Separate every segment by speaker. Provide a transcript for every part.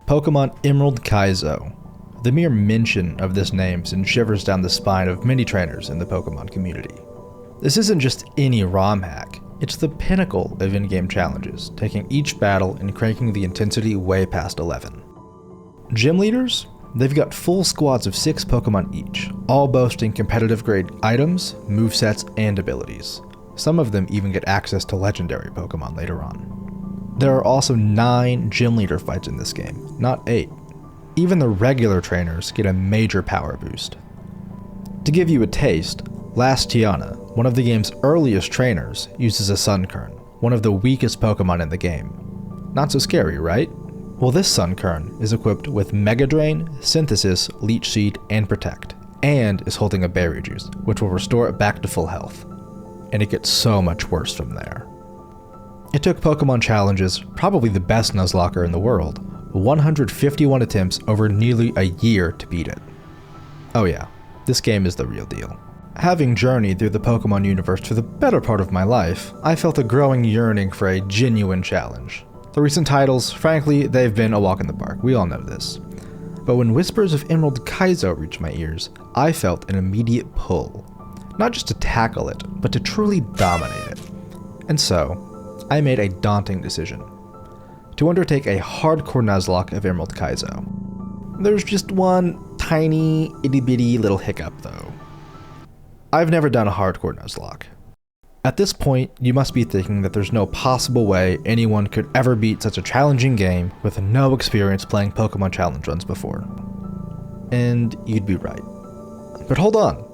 Speaker 1: Pokemon Emerald Kaizo. The mere mention of this name sends shivers down the spine of many trainers in the Pokemon community. This isn't just any ROM hack, it's the pinnacle of in-game challenges, taking each battle and cranking the intensity way past 11. Gym leaders? They've got full squads of 6 Pokemon each, all boasting competitive grade items, movesets, and abilities. Some of them even get access to legendary Pokemon later on. There are also 9 gym leader fights in this game, not 8. Even the regular trainers get a major power boost. To give you a taste, Last Tiana, one of the game's earliest trainers, uses a Sunkern, one of the weakest Pokemon in the game. Not so scary, right? Well, this Sunkern is equipped with Mega Drain, Synthesis, Leech Seed, and Protect, and is holding a Berry Juice, which will restore it back to full health. And it gets so much worse from there. It took Pokemon Challenges, probably the best Nuzlocke in the world, 151 attempts over nearly a year to beat it. Oh yeah, this game is the real deal. Having journeyed through the Pokemon universe for the better part of my life, I felt a growing yearning for a genuine challenge. The recent titles, frankly, they've been a walk in the park, we all know this. But when whispers of Emerald Kaizo reached my ears, I felt an immediate pull. Not just to tackle it, but to truly dominate it. And so, I made a daunting decision. To undertake a hardcore Nuzlocke of Emerald Kaizo. There's just one tiny, itty-bitty little hiccup though. I've never done a hardcore Nuzlocke. At this point, you must be thinking that there's no possible way anyone could ever beat such a challenging game with no experience playing Pokemon Challenge runs before. And you'd be right. But hold on.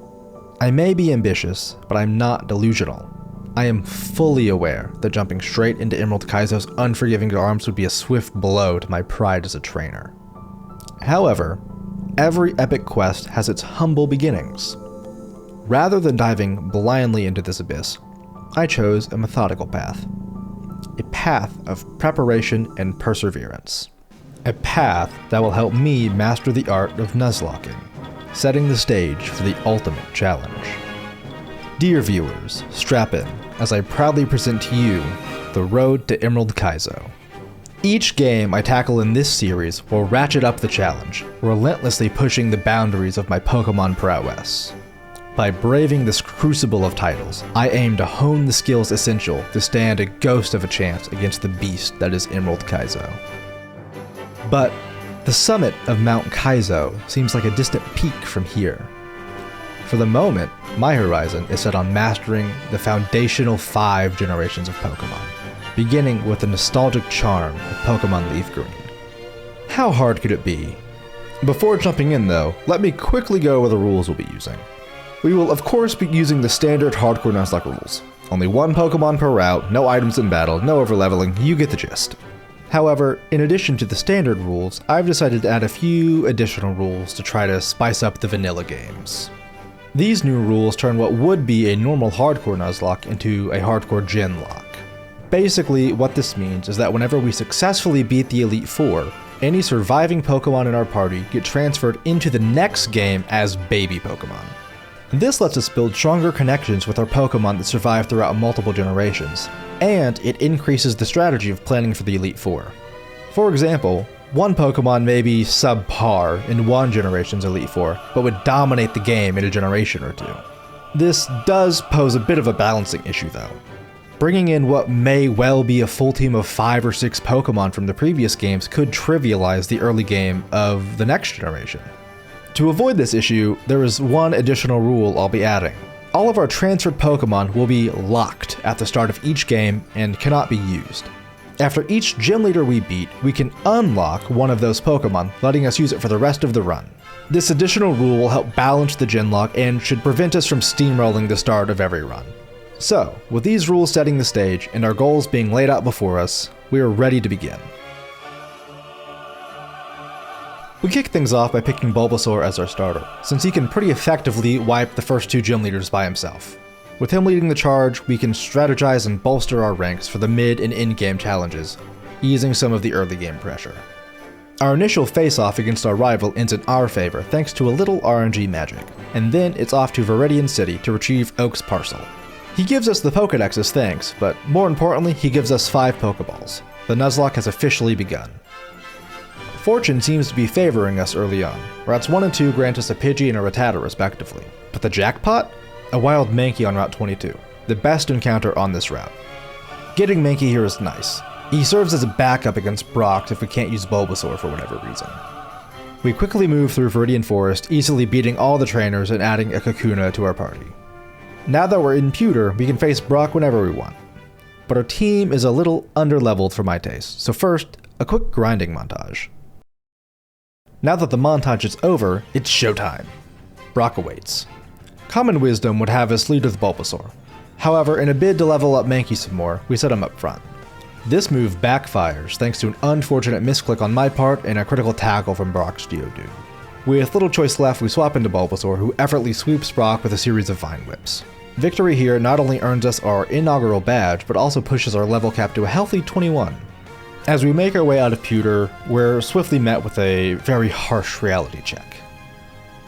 Speaker 1: I may be ambitious, but I'm not delusional. I am fully aware that jumping straight into Emerald Kaizo's unforgiving arms would be a swift blow to my pride as a trainer. However, every epic quest has its humble beginnings. Rather than diving blindly into this abyss, I chose a methodical path. A path of preparation and perseverance. A path that will help me master the art of Nuzlocking, setting the stage for the ultimate challenge. Dear viewers, strap in as I proudly present to you the road to Emerald Kaizo. Each game I tackle in this series will ratchet up the challenge, relentlessly pushing the boundaries of my Pokemon prowess. By braving this crucible of titles, I aim to hone the skills essential to stand a ghost of a chance against the beast that is Emerald Kaizo. But the summit of Mount Kaizo seems like a distant peak from here. For the moment, my horizon is set on mastering the foundational 5 generations of Pokemon, beginning with the nostalgic charm of Pokemon Leaf Green. How hard could it be? Before jumping in though, let me quickly go over the rules we'll be using. We will of course be using the standard hardcore Nuzlocke rules. Only 1 Pokemon per route, no items in battle, no overleveling, you get the gist. However, in addition to the standard rules, I've decided to add a few additional rules to try to spice up the vanilla games. These new rules turn what would be a normal hardcore Nuzlocke into a hardcore Gen Lock. Basically, what this means is that whenever we successfully beat the Elite Four, any surviving Pokemon in our party get transferred into the next game as baby Pokemon. This lets us build stronger connections with our Pokemon that survive throughout multiple generations, and it increases the strategy of planning for the Elite Four. For example, one Pokemon may be subpar in one generation's Elite Four, but would dominate the game in a generation or 2. This does pose a bit of a balancing issue though. Bringing in what may well be a full team of 5 or 6 Pokemon from the previous games could trivialize the early game of the next generation. To avoid this issue, there is one additional rule I'll be adding. All of our transferred Pokemon will be locked at the start of each game and cannot be used. After each gym leader we beat, we can unlock one of those Pokemon, letting us use it for the rest of the run. This additional rule will help balance the gen lock and should prevent us from steamrolling the start of every run. So, with these rules setting the stage and our goals being laid out before us, we are ready to begin. We kick things off by picking Bulbasaur as our starter, since he can pretty effectively wipe the first 2 gym leaders by himself. With him leading the charge, we can strategize and bolster our ranks for the mid and in-game challenges, easing some of the early game pressure. Our initial face-off against our rival ends in our favor thanks to a little RNG magic, and then it's off to Viridian City to retrieve Oak's parcel. He gives us the Pokedex as thanks, but more importantly, he gives us 5 Pokeballs. The Nuzlocke has officially begun. Fortune seems to be favoring us early on. Routes 1 and 2 grant us a Pidgey and a Rattata respectively. But the jackpot? A wild Mankey on Route 22, the best encounter on this route. Getting Mankey here is nice. He serves as a backup against Brock if we can't use Bulbasaur for whatever reason. We quickly move through Viridian Forest, easily beating all the trainers and adding a Kakuna to our party. Now that we're in Pewter, we can face Brock whenever we want. But our team is a little underleveled for my taste, so first, a quick grinding montage. Now that the montage is over, it's showtime. Brock awaits. Common wisdom would have us lead with Bulbasaur. However, in a bid to level up Mankey some more, we set him up front. This move backfires thanks to an unfortunate misclick on my part and a critical tackle from Brock's Geodude. With little choice left, we swap into Bulbasaur, who effortlessly sweeps Brock with a series of Vine Whips. Victory here not only earns us our inaugural badge, but also pushes our level cap to a healthy 21. As we make our way out of Pewter, we're swiftly met with a very harsh reality check.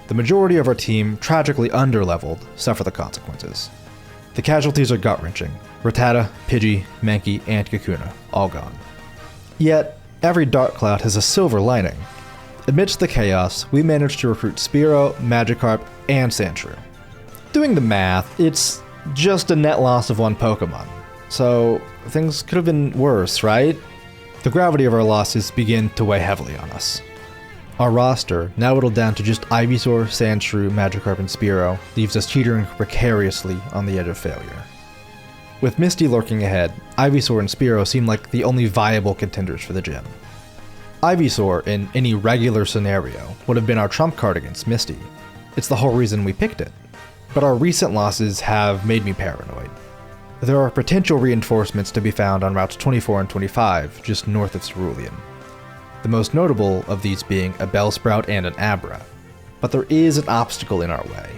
Speaker 1: The majority of our team, tragically underleveled, suffer the consequences. The casualties are gut-wrenching. Rattata, Pidgey, Mankey, and Kakuna, all gone. Yet, every dark cloud has a silver lining. Amidst the chaos, we managed to recruit Spearow, Magikarp, and Sandshrew. Doing the math, it's just a net loss of 1 Pokemon. So, things could have been worse, right? The gravity of our losses begin to weigh heavily on us. Our roster, now whittled down to just Ivysaur, Sandshrew, Magikarp, and Spearow, leaves us teetering precariously on the edge of failure. With Misty lurking ahead, Ivysaur and Spearow seem like the only viable contenders for the gym. Ivysaur, in any regular scenario, would have been our trump card against Misty. It's the whole reason we picked it. But our recent losses have made me paranoid. There are potential reinforcements to be found on routes 24 and 25, just north of Cerulean. The most notable of these being a Bellsprout and an Abra. But there is an obstacle in our way.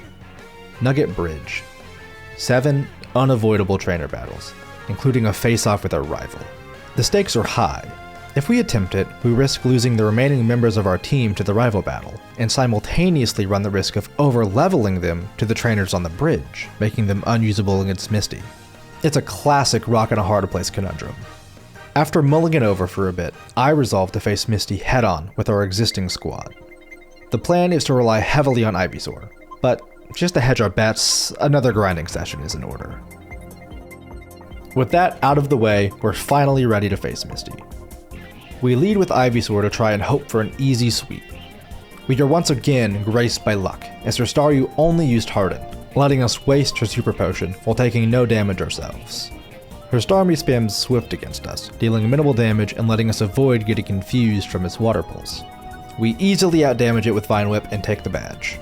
Speaker 1: Nugget Bridge. 7 unavoidable trainer battles, including a face-off with our rival. The stakes are high. If we attempt it, we risk losing the remaining members of our team to the rival battle, and simultaneously run the risk of over-leveling them to the trainers on the bridge, making them unusable against Misty. It's a classic rock-and-a-hard-place conundrum. After mulling it over for a bit, I resolve to face Misty head-on with our existing squad. The plan is to rely heavily on Ivysaur, but just to hedge our bets, another grinding session is in order. With that out of the way, we're finally ready to face Misty. We lead with Ivysaur to try and hope for an easy sweep. We are once again graced by luck, as her Staryu only used Harden, letting us waste her Super Potion while taking no damage ourselves. Her Starmie spams Swift against us, dealing minimal damage and letting us avoid getting confused from its Water Pulse. We easily outdamage it with Vine Whip and take the badge.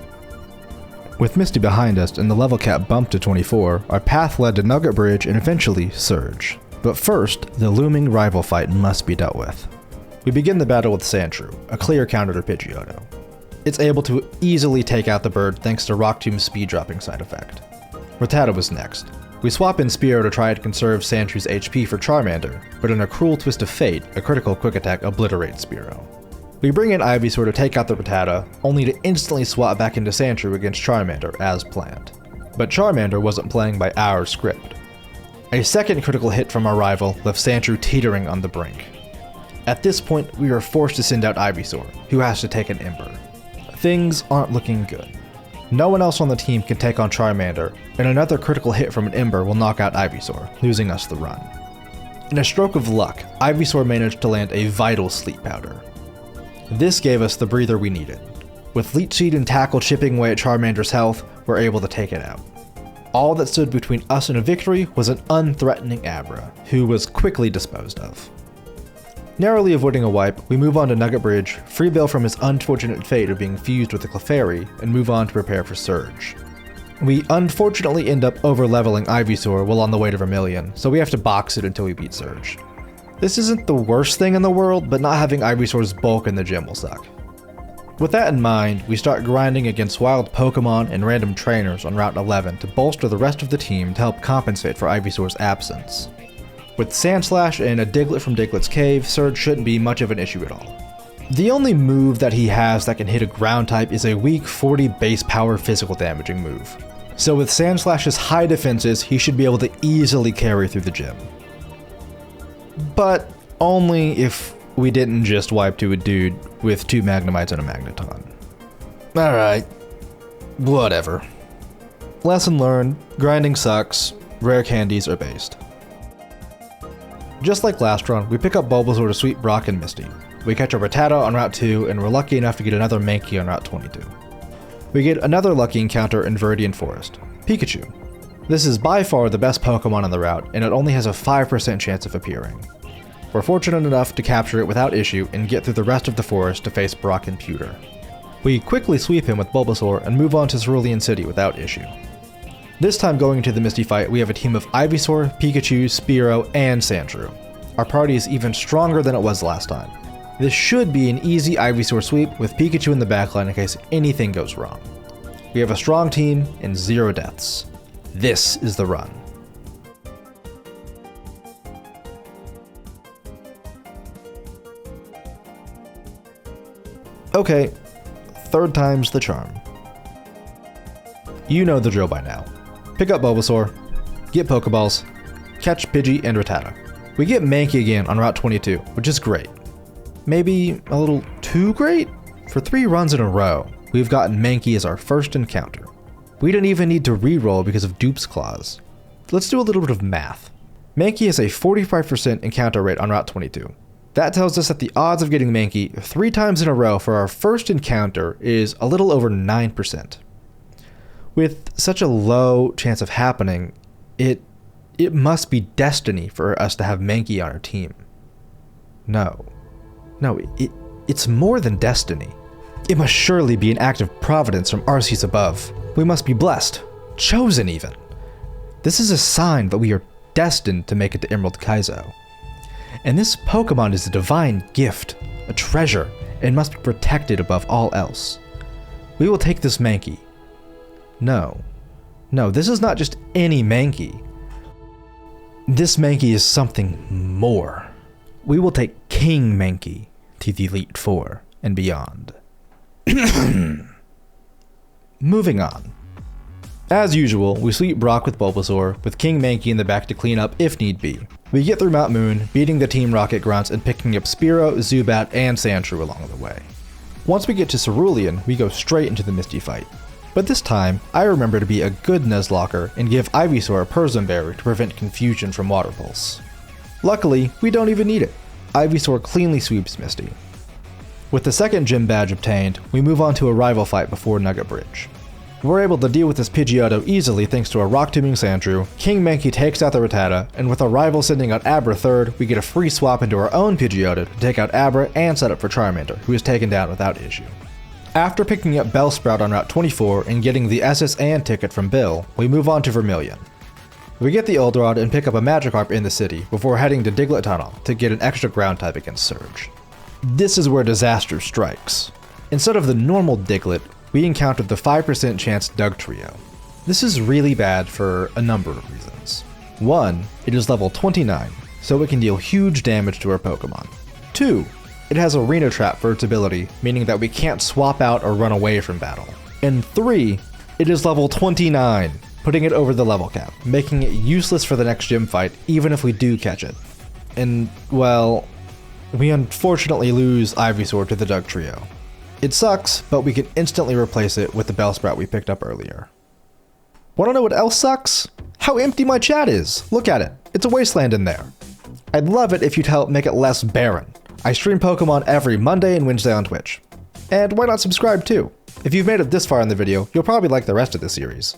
Speaker 1: With Misty behind us and the level cap bumped to 24, our path led to Nugget Bridge and eventually Surge. But first, the looming rival fight must be dealt with. We begin the battle with Sandshrew, a clear counter to Pidgeotto. It's able to easily take out the bird thanks to Rock Tomb's speed dropping side effect. Rattata was next. We swap in Spearow to try to conserve Sandshrews HP for Charmander, but in a cruel twist of fate, a critical quick attack obliterates Spearow. We bring in Ivysaur to take out the Rattata, only to instantly swap back into Sandshrew against Charmander as planned. But Charmander wasn't playing by our script. A second critical hit from our rival left Sandshrew teetering on the brink. At this point, we are forced to send out Ivysaur, who has to take an Ember. Things aren't looking good. No one else on the team can take on Charmander, and another critical hit from an Ember will knock out Ivysaur, losing us the run. In a stroke of luck, Ivysaur managed to land a vital Sleep Powder. This gave us the breather we needed. With Leech Seed and Tackle chipping away at Charmander's health, we're able to take it out. All that stood between us and a victory was an unthreatening Abra, who was quickly disposed of. Narrowly avoiding a wipe, we move on to Nugget Bridge, free Bill from his unfortunate fate of being fused with the Clefairy, and move on to prepare for Surge. We unfortunately end up over-leveling Ivysaur while on the way to Vermilion, so we have to box it until we beat Surge. This isn't the worst thing in the world, but not having Ivysaur's bulk in the gym will suck. With that in mind, we start grinding against wild Pokemon and random trainers on Route 11 to bolster the rest of the team to help compensate for Ivysaur's absence. With Sandslash and a Diglett from Diglett's Cave, Surge shouldn't be much of an issue at all. The only move that he has that can hit a ground type is a weak 40 base power physical damaging move. So with Sandslash's high defenses, he should be able to easily carry through the gym. But only if we didn't just wipe to a dude with 2 Magnemites and a Magneton. Alright, whatever. Lesson learned, grinding sucks, rare candies are based. Just like last run, we pick up Bulbasaur to sweep Brock and Misty. We catch a Rattata on Route 2, and we're lucky enough to get another Mankey on Route 22. We get another lucky encounter in Viridian Forest, Pikachu. This is by far the best Pokemon on the route, and it only has a 5% chance of appearing. We're fortunate enough to capture it without issue and get through the rest of the forest to face Brock and Pewter. We quickly sweep him with Bulbasaur and move on to Cerulean City without issue. This time going into the Misty fight, we have a team of Ivysaur, Pikachu, Spearow, and Sandshrew. Our party is even stronger than it was last time. This should be an easy Ivysaur sweep with Pikachu in the backline in case anything goes wrong. We have a strong team and 0 deaths. This is the run. Okay, 3rd time's the charm. You know the drill by now. Pick up Bulbasaur, get Pokeballs, catch Pidgey and Rattata. We get Mankey again on Route 22, which is great. Maybe a little too great? For 3 runs in a row, we've gotten Mankey as our first encounter. We didn't even need to reroll because of Dupe's Claws. Let's do a little bit of math. Mankey has a 45% encounter rate on Route 22. That tells us that the odds of getting Mankey 3 times in a row for our first encounter is a little over 9%. With such a low chance of happening, it must be destiny for us to have Mankey on our team. No, it's more than destiny. It must surely be an act of providence from Arceus above. We must be blessed, chosen even. This is a sign that we are destined to make it to Emerald Kaizo. And this Pokemon is a divine gift, a treasure, and must be protected above all else. We will take this Mankey. No, this is not just any Mankey. This Mankey is something more. We will take King Mankey to the Elite Four and beyond. Moving on. As usual, we sweep Brock with Bulbasaur, with King Mankey in the back to clean up if need be. We get through Mount Moon, beating the Team Rocket grunts and picking up Spearow, Zubat, and Sandshrew along the way. Once we get to Cerulean, we go straight into the Misty fight. But this time, I remember to be a good Nuzlocker and give Ivysaur a Persian Berry to prevent confusion from Water Pulse. Luckily, we don't even need it. Ivysaur cleanly sweeps Misty. With the second gym badge obtained, we move on to a rival fight before Nugget Bridge. We're able to deal with this Pidgeotto easily thanks to a rock-tombing Sandshrew, King Mankey takes out the Rattata, and with our rival sending out Abra third, we get a free swap into our own Pidgeotto to take out Abra and set up for Charmander, who is taken down without issue. After picking up Bellsprout on Route 24 and getting the SS and ticket from Bill, we move on to Vermilion. We get the Eldorod and pick up a Magikarp in the city before heading to Diglett Tunnel to get an extra ground type against Surge. This is where disaster strikes. Instead of the normal Diglett, we encountered the 5% chance Dugtrio. This is really bad for a number of reasons. 1, it is level 29, so it can deal huge damage to our Pokemon. 2, it has Arena Trap for its ability, meaning that we can't swap out or run away from battle. And 3, it is level 29, putting it over the level cap, making it useless for the next gym fight, even if we do catch it. And, well, we unfortunately lose Ivysaur to the Dugtrio. It sucks, but we can instantly replace it with the Bellsprout we picked up earlier. Wanna know what else sucks? How empty my chat is! Look at it, it's a wasteland in there. I'd love it if you'd help make it less barren. I stream Pokemon every Monday and Wednesday on Twitch. And why not subscribe too? If you've made it this far in the video, you'll probably like the rest of the series.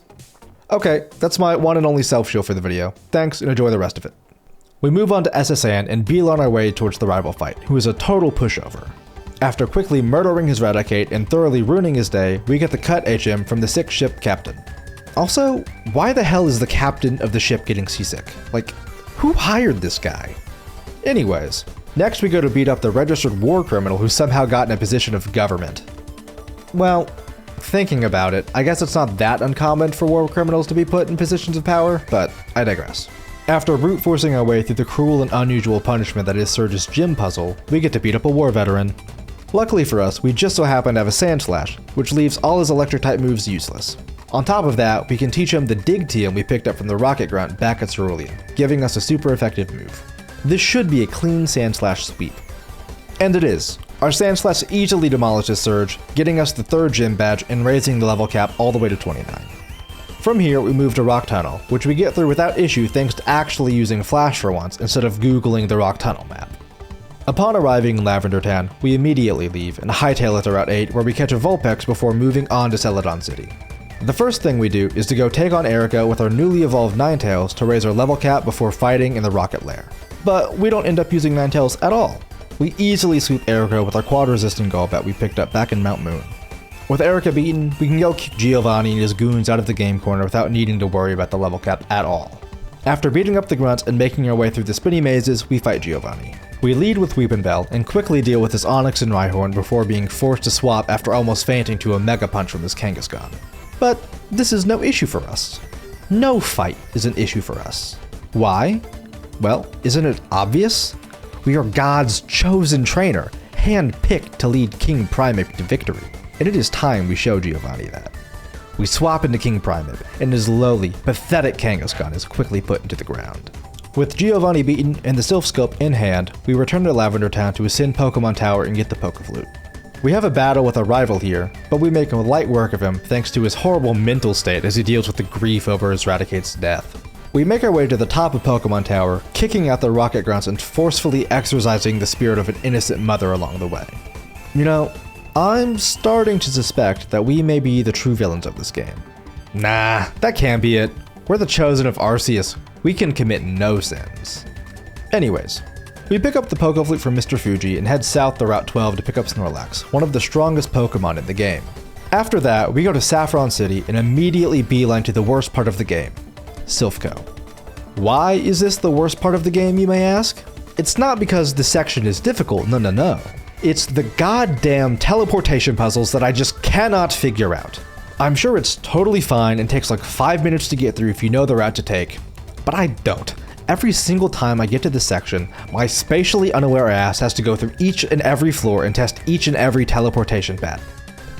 Speaker 1: Okay, that's my one and only self-shill for the video. Thanks and enjoy the rest of it. We move on to SSN and beeline our way towards the rival fight, who is a total pushover. After quickly murdering his Raticate and thoroughly ruining his day, we get the cut HM from the sick ship captain. Also, why the hell is the captain of the ship getting seasick? Like, who hired this guy? Anyways, next we go to beat up the registered war criminal who somehow got in a position of government. Well, thinking about it, I guess it's not that uncommon for war criminals to be put in positions of power, but I digress. After brute forcing our way through the cruel and unusual punishment that is Surge's gym puzzle, we get to beat up a war veteran. Luckily for us, we just so happen to have a Sand Slash, which leaves all his electric type moves useless. On top of that, we can teach him the Dig TM we picked up from the Rocket Grunt back at Cerulean, giving us a super effective move. This should be a clean Sand Slash sweep. And it is. Our Sandslash easily demolishes Surge, getting us the 3rd gym badge and raising the level cap all the way to 29. From here, we move to Rock Tunnel, which we get through without issue thanks to actually using Flash for once instead of Googling the Rock Tunnel map. Upon arriving in Lavender Town, we immediately leave and hightail it to Route 8 where we catch a Vulpix before moving on to Celadon City. The first thing we do is to go take on Erica with our newly evolved Ninetales to raise our level cap before fighting in the Rocket Lair. But we don't end up using Ninetales at all. We easily sweep Erica with our quad-resistant Golbat we picked up back in Mount Moon. With Erica beaten, we can go kick Giovanni and his goons out of the game corner without needing to worry about the level cap at all. After beating up the grunts and making our way through the spinny mazes, we fight Giovanni. We lead with Weepinbell and quickly deal with his Onix and Rhyhorn before being forced to swap after almost fainting to a Mega Punch from his Kangaskhan. But this is no issue for us. No fight is an issue for us. Why? Well, isn't it obvious? We are God's chosen trainer, hand-picked to lead King Primeape to victory, and it is time we show Giovanni that. We swap into King Primeape, and his lowly, pathetic Kangaskhan is quickly put into the ground. With Giovanni beaten and the Silph Scope in hand, we return to Lavender Town to ascend Pokemon Tower and get the Pokeflute. We have a battle with a rival here, but we make light work of him thanks to his horrible mental state as he deals with the grief over Eradicate's death. We make our way to the top of Pokemon Tower, kicking out the Rocket Grunts and forcefully exorcising the spirit of an innocent mother along the way. You know, I'm starting to suspect that we may be the true villains of this game. Nah, that can't be it. We're the chosen of Arceus. We can commit no sins. Anyways, we pick up the Pokeflute from Mr. Fuji and head south to Route 12 to pick up Snorlax, one of the strongest Pokemon in the game. After that, we go to Saffron City and immediately beeline to the worst part of the game, Silph Co. Why is this the worst part of the game, you may ask? It's not because the section is difficult, no. It's the goddamn teleportation puzzles that I just cannot figure out. I'm sure it's totally fine and takes like 5 minutes to get through if you know the route to take, but I don't. Every single time I get to this section, my spatially unaware ass has to go through each and every floor and test each and every teleportation pattern.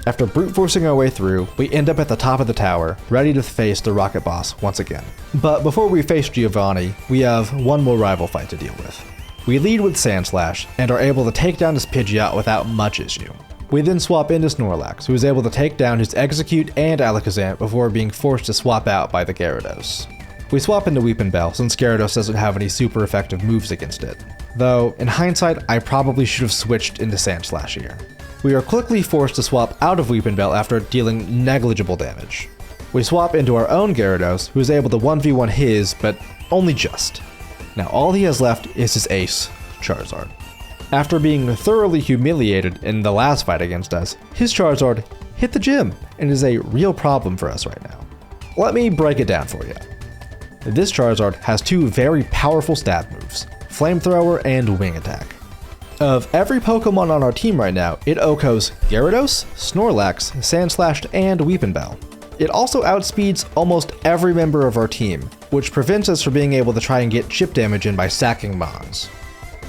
Speaker 1: After brute forcing our way through, we end up at the top of the tower, ready to face the Rocket Boss once again. But before we face Giovanni, we have one more rival fight to deal with. We lead with Sandslash and are able to take down his Pidgeot without much issue. We then swap into Snorlax, who is able to take down his Execute and Alakazam before being forced to swap out by the Gyarados. We swap into Weepinbell since Gyarados doesn't have any super effective moves against it. Though, in hindsight, I probably should have switched into Sandslash here. We are quickly forced to swap out of Weepinbell after dealing negligible damage. We swap into our own Gyarados, who is able to 1v1 his, but only just. Now all he has left is his ace, Charizard. After being thoroughly humiliated in the last fight against us, his Charizard hit the gym and is a real problem for us right now. Let me break it down for you. This Charizard has two very powerful stab moves, Flamethrower and Wing Attack. Of every Pokemon on our team right now, it OHKOs Gyarados, Snorlax, Sandslash, and Weepinbell. It also outspeeds almost every member of our team, which prevents us from being able to try and get chip damage in by sacking Mons.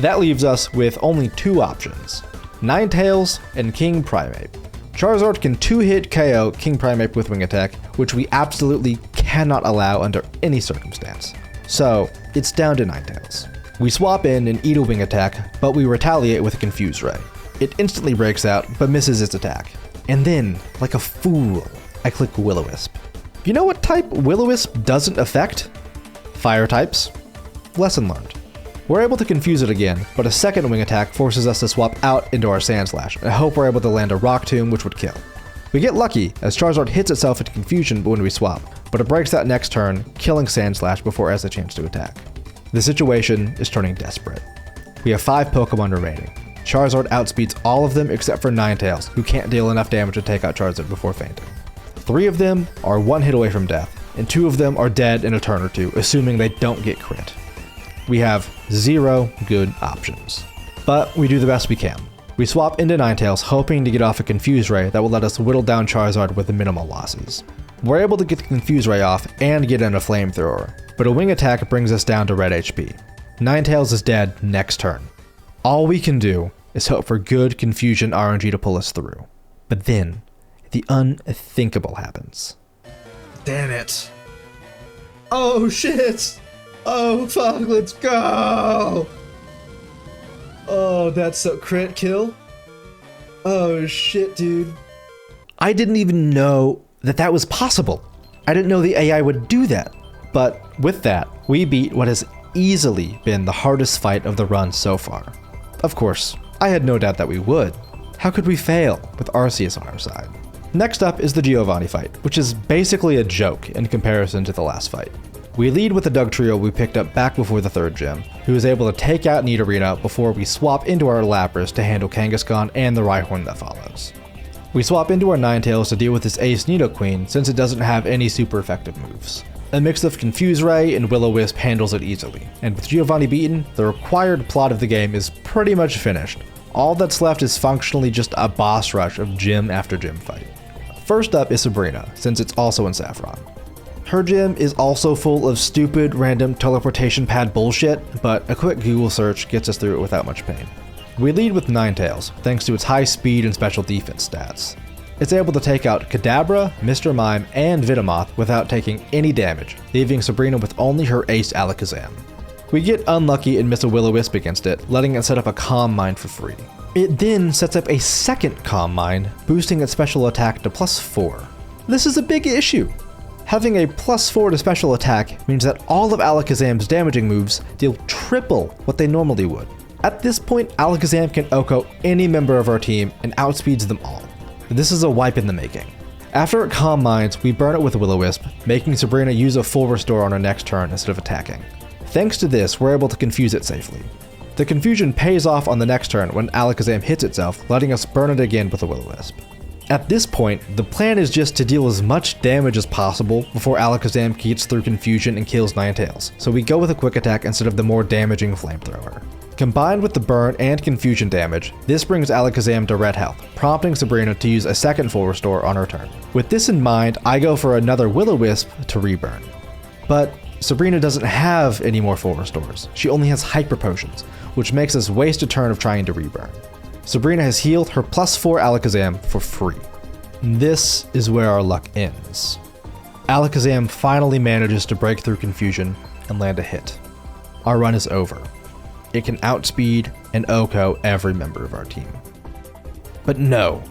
Speaker 1: That leaves us with only two options, Ninetales and King Primeape. Charizard can 2-hit KO King Primeape with Wing Attack, which we absolutely cannot allow under any circumstance. So, it's down to Ninetales. We swap in and eat a Wing Attack, but we retaliate with a Confuse Ray. It instantly breaks out, but misses its attack. And then, like a fool, I click Will-O-Wisp. You know what type Will-O-Wisp doesn't affect? Fire types. Lesson learned. We're able to confuse it again, but a second Wing Attack forces us to swap out into our Sandslash, and I hope we're able to land a Rock Tomb, which would kill. We get lucky, as Charizard hits itself into confusion when we swap, but it breaks out next turn, killing Sandslash before it has a chance to attack. The situation is turning desperate. We have 5 Pokemon remaining. Charizard outspeeds all of them except for Ninetales, who can't deal enough damage to take out Charizard before fainting. 3 of them are 1 hit away from death, and 2 of them are dead in a turn or two, assuming they don't get crit. We have 0 good options. But we do the best we can. We swap into Ninetales, hoping to get off a Confuse Ray that will let us whittle down Charizard with minimal losses. We're able to get the Confuse Ray off and get in a Flamethrower, but a Wing Attack brings us down to red HP. Ninetales is dead next turn. All we can do is hope for good Confusion RNG to pull us through. But then, the unthinkable happens.
Speaker 2: Damn it. Oh shit! Oh fuck, let's go! Oh, that's so crit kill. Oh shit, dude.
Speaker 1: I didn't even know that that was possible. I didn't know the AI would do that. But with that, we beat what has easily been the hardest fight of the run so far. Of course, I had no doubt that we would. How could we fail with Arceus on our side? Next up is the Giovanni fight, which is basically a joke in comparison to the last fight. We lead with the Dugtrio we picked up back before the third gym, who is able to take out Nidorino before we swap into our Lapras to handle Kangaskhan and the Rhyhorn that follows. We swap into our Ninetales to deal with this Ace Nidoqueen since it doesn't have any super effective moves. A mix of Confuse Ray and Will-O-Wisp handles it easily, and with Giovanni beaten, the required plot of the game is pretty much finished. All that's left is functionally just a boss rush of gym after gym fight. First up is Sabrina, since it's also in Saffron. Her gym is also full of stupid, random teleportation pad bullshit, but a quick Google search gets us through it without much pain. We lead with Ninetales, thanks to its high speed and special defense stats. It's able to take out Kadabra, Mr. Mime, and Venomoth without taking any damage, leaving Sabrina with only her ace Alakazam. We get unlucky and miss a Will-O-Wisp against it, letting it set up a Calm Mind for free. It then sets up a second Calm Mind, boosting its special attack to +4. This is a big issue. Having a +4 to special attack means that all of Alakazam's damaging moves deal triple what they normally would. At this point, Alakazam can OHKO any member of our team and outspeeds them all. This is a wipe in the making. After it Calm Minds, we burn it with Will-O-Wisp, making Sabrina use a full restore on her next turn instead of attacking. Thanks to this, we're able to confuse it safely. The confusion pays off on the next turn when Alakazam hits itself, letting us burn it again with a Will-O-Wisp. At this point, the plan is just to deal as much damage as possible before Alakazam gets through confusion and kills Ninetales, so we go with a quick attack instead of the more damaging flamethrower. Combined with the burn and confusion damage, this brings Alakazam to red health, prompting Sabrina to use a second full restore on her turn. With this in mind, I go for another Will-O-Wisp to reburn. But Sabrina doesn't have any more full restores, she only has Hyper Potions, which makes us waste a turn of trying to reburn. Sabrina has healed her +4 Alakazam for free. This is where our luck ends. Alakazam finally manages to break through confusion and land a hit. Our run is over. It can outspeed and OHKO every member of our team. But no,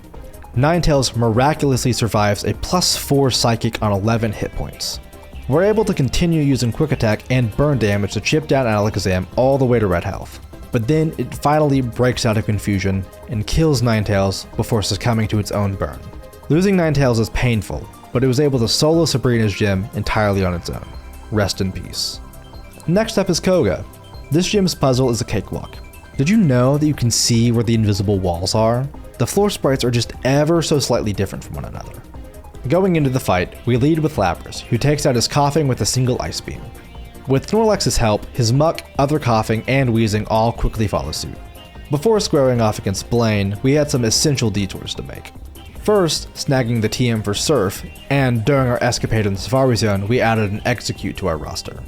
Speaker 1: Ninetales miraculously survives a +4 Psychic on 11 hit points. We're able to continue using Quick Attack and burn damage to chip down Alakazam all the way to red health. But then it finally breaks out of confusion and kills Ninetales before succumbing to its own burn. Losing Ninetales is painful, but it was able to solo Sabrina's gym entirely on its own. Rest in peace. Next up is Koga. This gym's puzzle is a cakewalk. Did you know that you can see where the invisible walls are? The floor sprites are just ever so slightly different from one another. Going into the fight, we lead with Lapras, who takes out his Coughing with a single Ice Beam. With Snorlax's help, his Muck, other Coughing, and Wheezing all quickly follow suit. Before squaring off against Blaine, we had some essential detours to make. First, snagging the TM for Surf, and during our escapade in the Safari Zone, we added an Execute to our roster.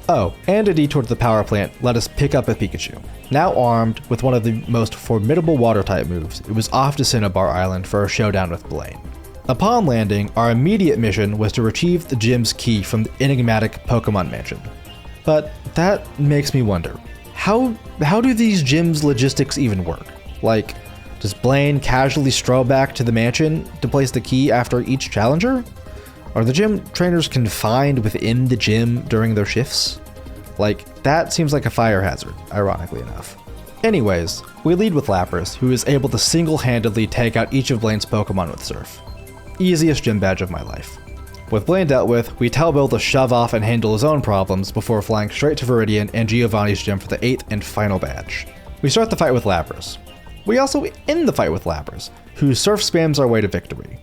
Speaker 1: Oh, and a detour to the power plant let us pick up a Pikachu. Now armed with one of the most formidable water-type moves, it was off to Cinnabar Island for a showdown with Blaine. Upon landing, our immediate mission was to retrieve the gym's key from the enigmatic Pokemon Mansion. But that makes me wonder, how do these gyms' logistics even work? Like, does Blaine casually stroll back to the mansion to place the key after each challenger? Are the gym trainers confined within the gym during their shifts? Like, that seems like a fire hazard, ironically enough. Anyways, we lead with Lapras, who is able to single-handedly take out each of Blaine's Pokemon with Surf. Easiest gym badge of my life. With Blaine dealt with, we tell Bill to shove off and handle his own problems before flying straight to Viridian and Giovanni's gym for the 8th and final badge. We start the fight with Lapras. We also end the fight with Lapras, who Surf spams our way to victory.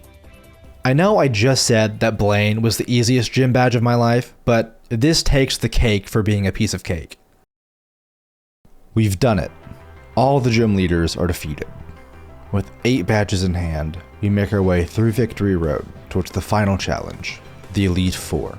Speaker 1: I know I just said that Blaine was the easiest gym badge of my life, but this takes the cake for being a piece of cake. We've done it. All the gym leaders are defeated. With 8 badges in hand, we make our way through Victory Road towards the final challenge, the Elite Four.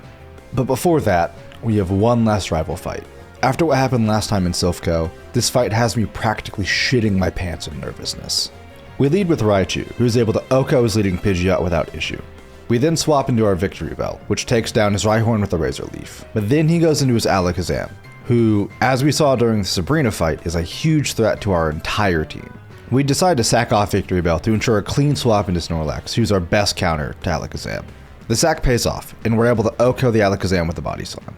Speaker 1: But before that, we have one last rival fight. After what happened last time in Silph Co, this fight has me practically shitting my pants in nervousness. We lead with Raichu, who is able to OHKO his leading Pidgeot without issue. We then swap into our Victory Bell, which takes down his Rhyhorn with a Razor Leaf. But then he goes into his Alakazam, who, as we saw during the Sabrina fight, is a huge threat to our entire team. We decide to sack off Victory Bell to ensure a clean swap into Snorlax, who's our best counter to Alakazam. The sack pays off, and we're able to OHKO the Alakazam with the Body Slam.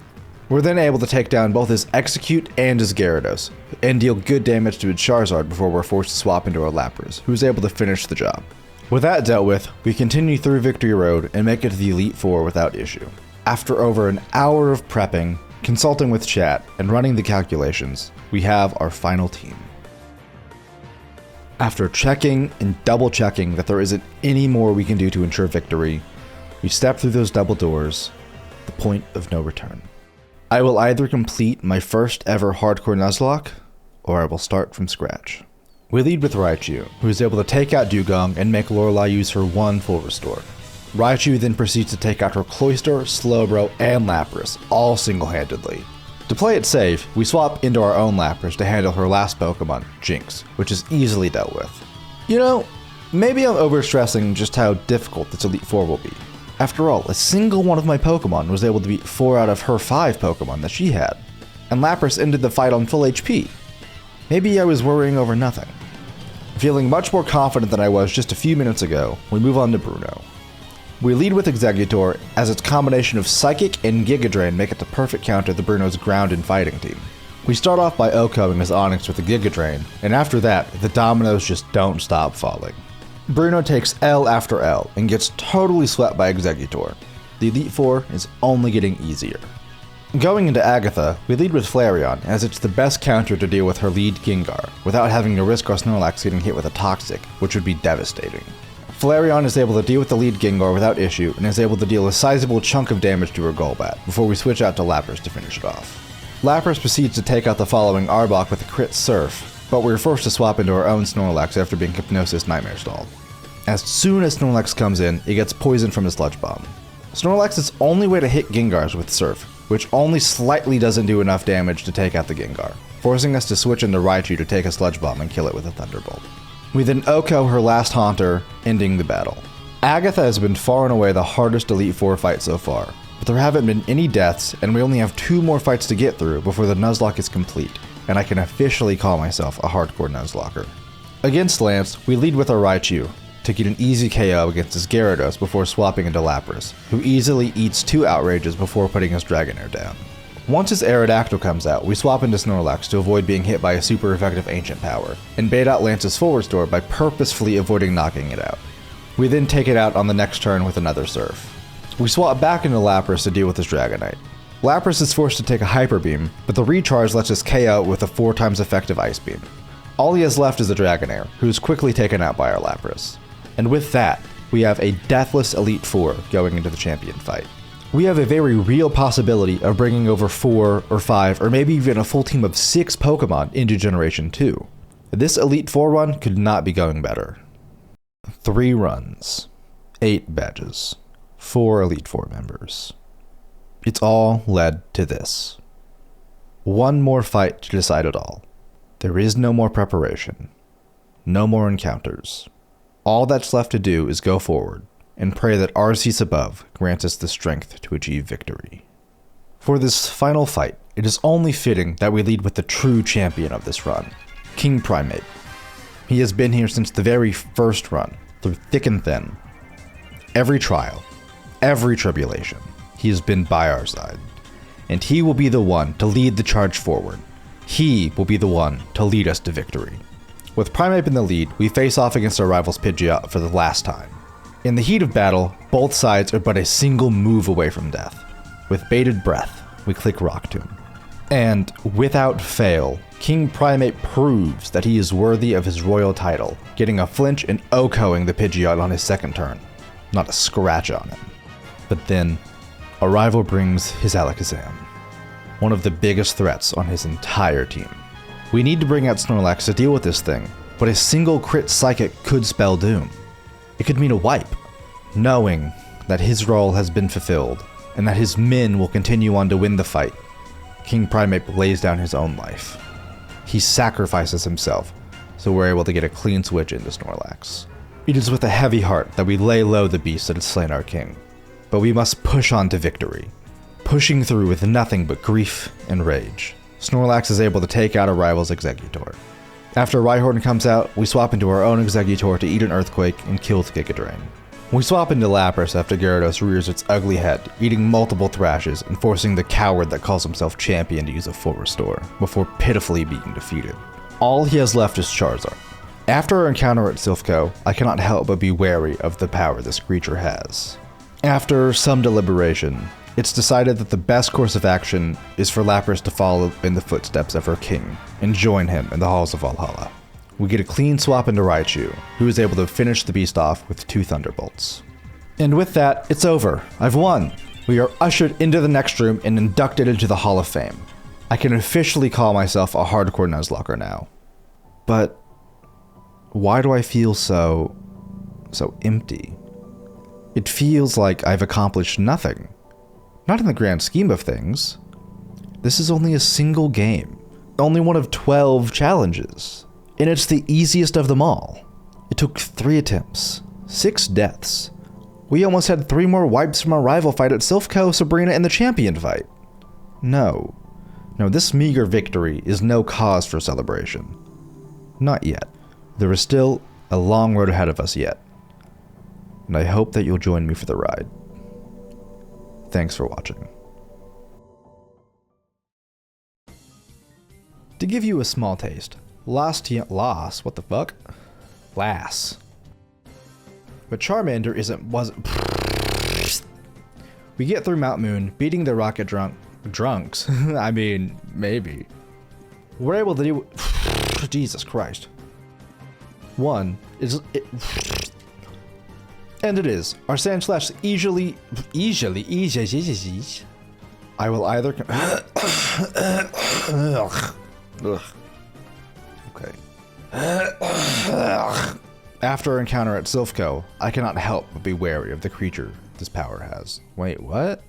Speaker 1: We're then able to take down both his Execute and his Gyarados, and deal good damage to his Charizard before we're forced to swap into our Lapras, who's able to finish the job. With that dealt with, we continue through Victory Road and make it to the Elite Four without issue. After over an hour of prepping, consulting with chat, and running the calculations, we have our final team. After checking and double checking that there isn't any more we can do to ensure victory, we step through those double doors, the point of no return. I will either complete my first ever hardcore Nuzlocke, or I will start from scratch. We lead with Raichu, who is able to take out Dugong and make Lorelei use her one full restore. Raichu then proceeds to take out her Cloyster, Slowbro, and Lapras, all single-handedly. To play it safe, we swap into our own Lapras to handle her last Pokemon, Jinx, which is easily dealt with. You know, maybe I'm overstressing just how difficult this Elite Four will be. After all, a single one of my Pokemon was able to beat 4 out of her 5 Pokemon that she had, and Lapras ended the fight on full HP. Maybe I was worrying over nothing. Feeling much more confident than I was just a few minutes ago, we move on to Bruno. We lead with Exeggutor, as its combination of Psychic and Giga Drain make it the perfect counter to Bruno's ground and fighting team. We start off by OHKOing his Onix with the Giga Drain, and after that, the dominoes just don't stop falling. Bruno takes L after L and gets totally swept by Exeggutor. The Elite Four is only getting easier. Going into Agatha, we lead with Flareon, as it's the best counter to deal with her lead Gengar, without having to risk our Snorlax getting hit with a Toxic, which would be devastating. Flareon is able to deal with the lead Gengar without issue, and is able to deal a sizable chunk of damage to her Golbat, before we switch out to Lapras to finish it off. Lapras proceeds to take out the following Arbok with a crit Surf, but we're forced to swap into our own Snorlax after being Hypnosis Nightmare stalled. As soon as Snorlax comes in, it gets poisoned from his Sludge Bomb. Snorlax's only way to hit Gengars with Surf, which only slightly doesn't do enough damage to take out the Gengar, forcing us to switch into Raichu to take a Sludge Bomb and kill it with a Thunderbolt. We then OHKO her last Haunter, ending the battle. Agatha has been far and away the hardest Elite Four fight so far, but there haven't been any deaths, and we only have 2 more fights to get through before the Nuzlocke is complete, and I can officially call myself a hardcore Nuzlocker. Against Lance, we lead with our Raichu, taking an easy KO against his Gyarados before swapping into Lapras, who easily eats 2 Outrages before putting his Dragonair down. Once his Aerodactyl comes out, we swap into Snorlax to avoid being hit by a super effective Ancient Power, and bait out Lance's full restore by purposefully avoiding knocking it out. We then take it out on the next turn with another Surf. We swap back into Lapras to deal with his Dragonite. Lapras is forced to take a Hyper Beam, but the recharge lets us KO with a 4 times effective Ice Beam. All he has left is a Dragonair, who is quickly taken out by our Lapras. And with that, we have a deathless Elite Four going into the champion fight. We have a very real possibility of bringing over 4 or 5 or maybe even a full team of 6 Pokemon into Generation 2. This Elite Four run could not be going better. 3 runs, 8 badges, 4 Elite Four members. It's all led to this. One more fight to decide it all. There is no more preparation, no more encounters. All that's left to do is go forward and pray that Arceus above grants us the strength to achieve victory. For this final fight, it is only fitting that we lead with the true champion of this run, King Primate. He has been here since the very first run, through thick and thin. Every trial, every tribulation, he has been by our side. And he will be the one to lead the charge forward. He will be the one to lead us to victory. With Primeape in the lead, we face off against our rivals Pidgeot for the last time. In the heat of battle, both sides are but a single move away from death. With bated breath, we click Rock Tomb. And, without fail, King Primate proves that he is worthy of his royal title, getting a flinch and OHKOing the Pidgeot on his second turn. Not a scratch on him. But then, a rival brings his Alakazam, one of the biggest threats on his entire team. We need to bring out Snorlax to deal with this thing, but a single crit Psychic could spell doom. It could mean a wipe, knowing that his role has been fulfilled, and that his men will continue on to win the fight. King Primate lays down his own life. He sacrifices himself, so we're able to get a clean switch into Snorlax. It is with a heavy heart that we lay low the beast that has slain our king, but we must push on to victory, pushing through with nothing but grief and rage, Snorlax is able to take out a rival's Exeggutor. After Rhyhorn comes out, we swap into our own Exeggutor to eat an Earthquake and kill the Giga Drain. We swap into Lapras after Gyarados rears its ugly head, eating multiple Thrashes and forcing the coward that calls himself champion to use a full restore, before pitifully being defeated. All he has left is Charizard. After our encounter at Silph Co, I cannot help but be wary of the power this creature has. After some deliberation, it's decided that the best course of action is for Lapras to follow in the footsteps of her king and join him in the halls of Valhalla. We get a clean swap into Raichu, who is able to finish the beast off with 2 Thunderbolts. And with that, it's over. I've won. We are ushered into the next room and inducted into the Hall of Fame. I can officially call myself a hardcore Nuzlocker now. But why do I feel so empty? It feels like I've accomplished nothing. Not in the grand scheme of things. This is only a single game. Only one of 12 challenges. And it's the easiest of them all. It took 3 attempts, 6 deaths. We almost had 3 more wipes from our rival fight at Silph Co, Sabrina, and the champion fight. No, this meager victory is no cause for celebration. Not yet. There is still a long road ahead of us yet. And I hope that you'll join me for the ride. Thanks for watching. To give you a small taste, Lass. But Charmander wasn't. We get through Mount Moon, beating the rocket drunks. I mean, maybe. We're able to do. Jesus Christ. One is it. And it is. Our Sandslash easily. I will either. Ugh. Okay. After our encounter at Silph Co, I cannot help but be wary of the creature this power has. Wait, what?